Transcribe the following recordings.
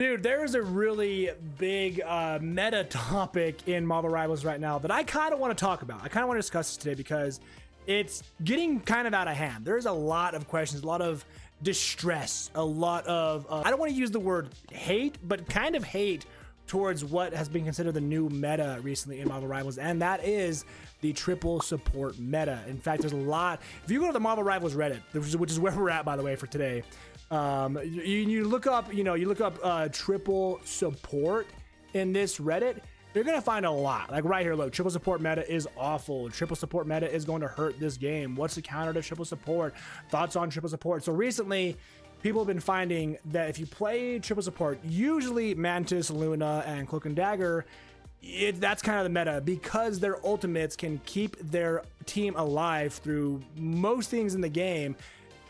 Dude, there's a really big meta topic in Marvel Rivals right now that I kind of want to talk about. I kind of want to discuss this today because it's getting kind of out of hand. There's a lot of questions, a lot of distress, a lot of, I don't want to use the word hate, but kind of hate towards what has been considered the new meta recently in Marvel Rivals, and that is the triple support meta. In fact, there's a lot. If you go to the Marvel Rivals Reddit, which is where we're at, by the way, for today, you look up, you look up triple support in this Reddit, you're gonna find a lot. Like right here, look, triple support meta is awful. Triple support meta is going to hurt this game. What's the counter to triple support? Thoughts on triple support? So recently, people have been finding that if you play triple support, usually Mantis, Luna, and Cloak and Dagger, that's kind of the meta because their ultimates can keep their team alive through most things in the game.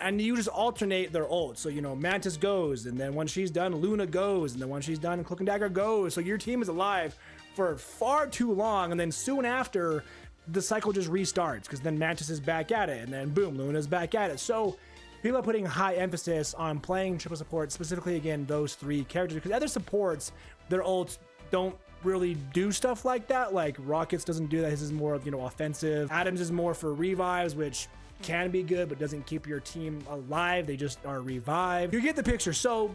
And you just alternate their ults. So, Mantis goes, and then when she's done, Luna goes, and then when she's done, Cloak and Dagger goes. So your team is alive for far too long, and then soon after, the cycle just restarts, because then Mantis is back at it, and then boom, Luna's back at it. So people are putting high emphasis on playing triple support, specifically, again, those three characters, because other supports, their ults don't really do stuff like that. Like Rockets doesn't do that. His is more, offensive. Adams is more for revives, which can be good, but doesn't keep your team alive. They just are revived. You get the picture. So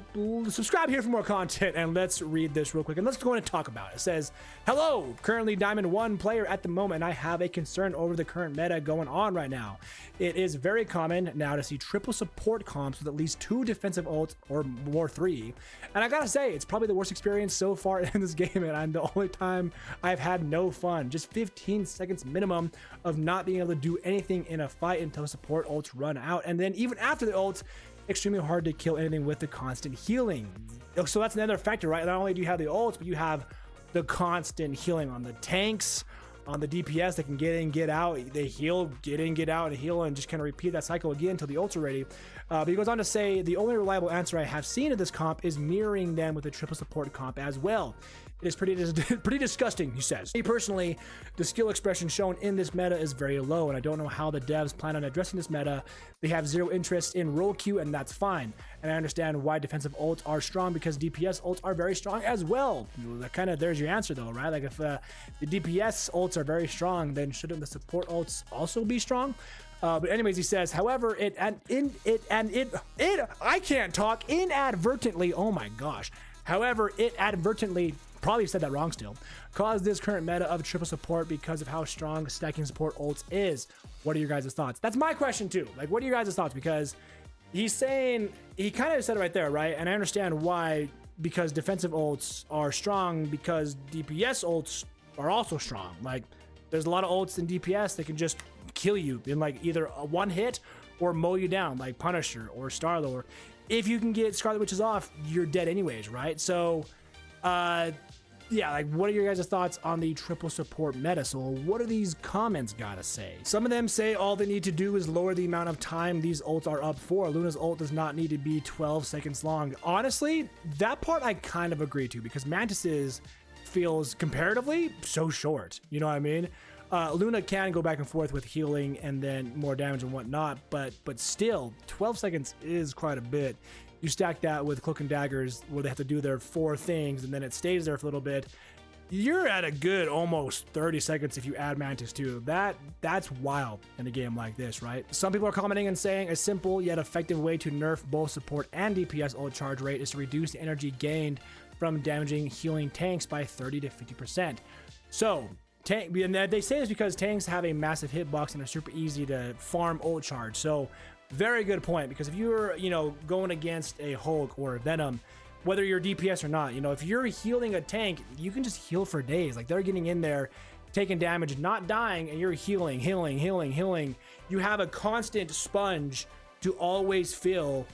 subscribe here for more content, and let's read this real quick, and let's go in and talk about it. It says, hello, currently Diamond 1 player at the moment. I have a concern over the current meta going on right now. It is very common now to see triple support comps with at least 2 defensive ults or more 3. And I gotta say, it's probably the worst experience so far in this game, and I'm the only time I've had no fun. Just 15 seconds minimum of not being able to do anything in a fight until support ults run out, and then even after the ults, extremely hard to kill anything with the constant healing. So that's another factor, right? Not only do you have the ults, but you have the constant healing on the tanks, on the DPS that can get in, get out. They heal, get in, get out, and heal, and just kind of repeat that cycle again until the ults are ready. But he goes on to say, the only reliable answer I have seen of this comp is mirroring them with the triple support comp as well. It is pretty disgusting, he says. Me personally, the skill expression shown in this meta is very low, and I don't know how the devs plan on addressing this meta. They have zero interest in role queue, and that's fine. And I understand why defensive ults are strong, because DPS ults are very strong as well. There's your answer though, right? Like if the DPS ults are very strong, then shouldn't the support ults also be strong? But anyways, he says, however, I can't talk, inadvertently, oh my gosh. However, it advertently, probably said that wrong still, caused this current meta of triple support because of how strong stacking support ults is. What are your guys' thoughts? That's my question too. Like, what are your guys' thoughts? Because he's saying, he kind of said it right there, right? And I understand why, because defensive ults are strong, because DPS ults are also strong. Like, there's a lot of ults in DPS that can just kill you in like either a one hit or mow you down, like Punisher or Star-Lord. If you can get Scarlet Witches off, you're dead anyways, right? So, yeah, like, what are your guys' thoughts on the triple support meta? So what do these comments gotta say? Some of them say all they need to do is lower the amount of time these ults are up for. Luna's ult does not need to be 12 seconds long. Honestly, that part I kind of agree to, because Mantis's feels comparatively so short. You know what I mean? Luna can go back and forth with healing and then more damage and whatnot, but still, 12 seconds is quite a bit. You stack that with Cloak and Daggers, where they have to do their 4 things, and then it stays there for a little bit. You're at a good almost 30 seconds if you add Mantis too. That's wild in a game like this, right? Some people are commenting and saying a simple yet effective way to nerf both support and DPS ult charge rate is to reduce the energy gained from damaging healing tanks by 30 to 50%. So, and they say this because tanks have a massive hitbox and are super easy to farm ult charge. So, very good point, because if you're, going against a Hulk or a Venom, whether you're DPS or not, if you're healing a tank, you can just heal for days. Like, they're getting in there, taking damage, not dying, and you're healing. You have a constant sponge to always fill,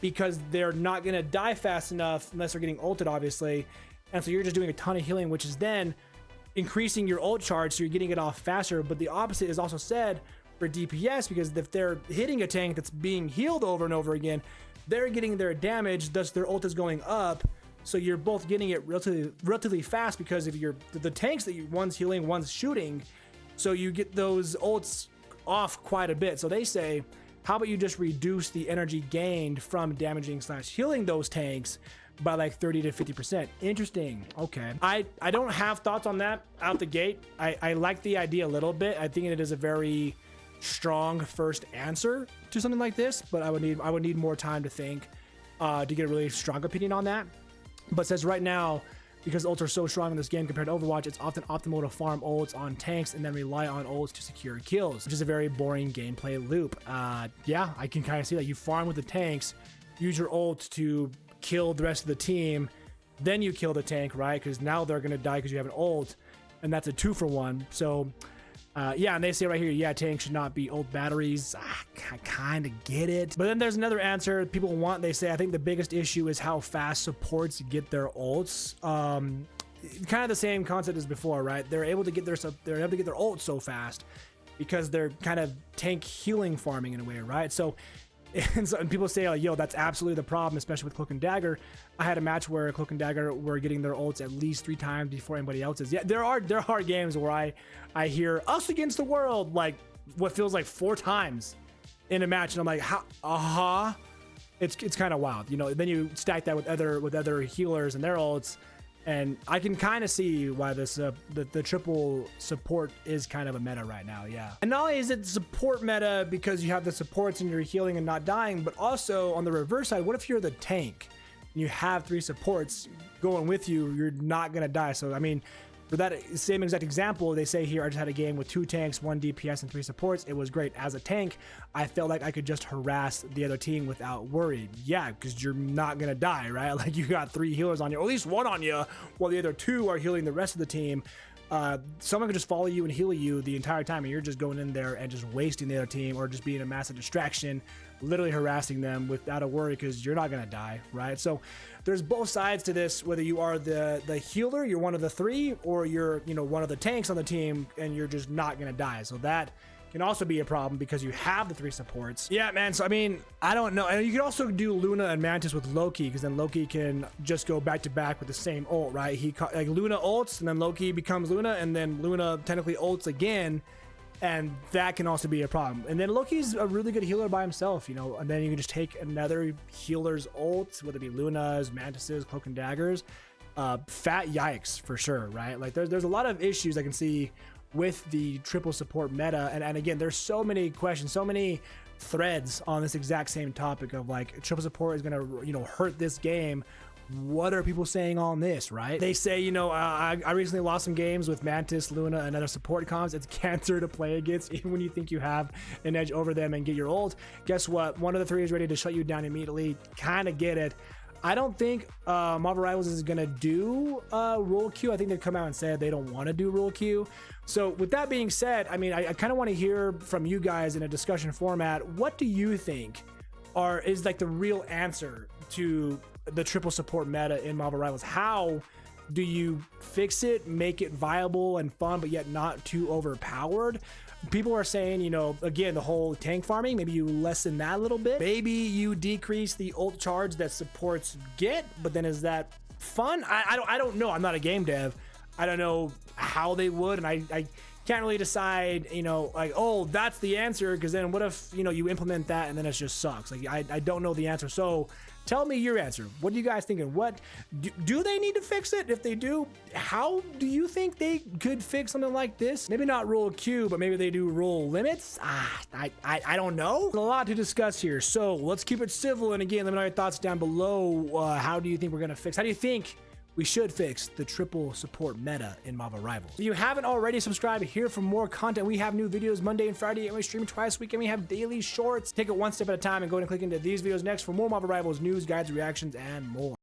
because they're not going to die fast enough unless they're getting ulted, obviously. And so you're just doing a ton of healing, which is then increasing your ult charge, so you're getting it off faster. But the opposite is also said for DPS, because if they're hitting a tank that's being healed over and over again, they're getting their damage, thus their ult is going up. So you're both getting it relatively fast, because if you're the tanks that one's healing, one's shooting, so you get those ults off quite a bit. So they say, how about you just reduce the energy gained from damaging / healing those tanks by like 30 to 50%. Interesting. Okay. I don't have thoughts on that out the gate. I like the idea a little bit. I think it is a very strong first answer to something like this, but I would need more time to think to get a really strong opinion on that. But it says right now, because ults are so strong in this game compared to Overwatch, it's often optimal to farm ults on tanks and then rely on ults to secure kills, which is a very boring gameplay loop. Yeah, I can kind of see that. You farm with the tanks, use your ult to kill the rest of the team, then you kill the tank, right? Because now they're going to die because you have an ult, and that's a 2-for-1. So yeah, and they say right here, yeah, tanks should not be ult batteries. I kind of get it. But then there's another answer people want. They say, I think the biggest issue is how fast supports get their ults. Kind of the same concept as before, right? They're able to get their ult so fast because they're kind of tank healing farming in a way, right? So and people say, like, yo, that's absolutely the problem, especially with Cloak and Dagger. I had a match where Cloak and Dagger were getting their ults at least 3 times before anybody else's. Yeah, there are games where I hear us against the world like what feels like 4 times in a match, and I'm like, how? It's kind of wild, you know. Then you stack that with other healers and their ults, and I can kind of see why this the triple support is kind of a meta right now. Yeah, and not only is it support meta because you have the supports and you're healing and not dying, but also on the reverse side, what if you're the tank and you have 3 supports going with you? You're not gonna die. So I mean, for that same exact example, they say here, I just had a game with 2 tanks, 1 DPS, and 3 supports. It was great. As a tank, I felt like I could just harass the other team without worry. Yeah, because you're not going to die, right? Like, you got 3 healers on you, or at least 1 on you, while the other 2 are healing the rest of the team. Someone could just follow you and heal you the entire time, and you're just going in there and just wasting the other team, or just being a massive distraction, literally harassing them without a worry, because you're not going to die, right? So there's both sides to this, whether you are the healer, you're one of the 3, or you're, you know, one of the tanks on the team and you're just not going to die. So that can also be a problem because you have the 3 supports. Yeah, man. So I mean, I don't know. And you can also do Luna and Mantis with Loki, because then Loki can just go back to back with the same ult, right? Like Luna ults, and then Loki becomes Luna, and then Luna technically ults again, and that can also be a problem. And then Loki's a really good healer by himself, you know. And then you can just take another healer's ult, whether it be Luna's, Mantis's, Cloak and Daggers. Fat yikes for sure, right? Like there's a lot of issues I can see with the triple support meta, and again, there's so many questions, so many threads on this exact same topic of like, triple support is gonna, you know, hurt this game. What are people saying on this, right? They say, you know, I recently lost some games with Mantis, Luna, and other support comms. It's cancer to play against, even when you think you have an edge over them and get your ult. Guess what? One of the 3 is ready to shut you down immediately. Kind of get it. I don't think Marvel Rivals is gonna do rule Q. I think they've come out and said they don't want to do rule Q. So with that being said, I mean, I kind of want to hear from you guys in a discussion format. What do you think is like the real answer to the triple support meta in Marvel Rivals? How do you fix it, make it viable and fun, but yet not too overpowered? People are saying, you know, again, the whole tank farming, maybe you lessen that a little bit. Maybe you decrease the ult charge that supports get, but then is that fun? I don't know. I'm not a game dev. I don't know how they would, and I can't really decide, you know, like, oh, that's the answer, because then what if, you know, you implement that and then it just sucks? Like, I don't know the answer. So tell me your answer. What are you guys thinking? What do they need to fix it? If they do, how do you think they could fix something like this? Maybe not rule Q, but maybe they do rule limits. I don't know. There's a lot to discuss here, so let's keep it civil. And again, let me know your thoughts down below. How do you think we're gonna fix? How do you think we should fix the triple support meta in Marvel Rivals? If you haven't already, subscribed here for more content. We have new videos Monday and Friday, and we stream twice a week, and we have daily shorts. Take it one step at a time and go and click into these videos next for more Marvel Rivals news, guides, reactions, and more.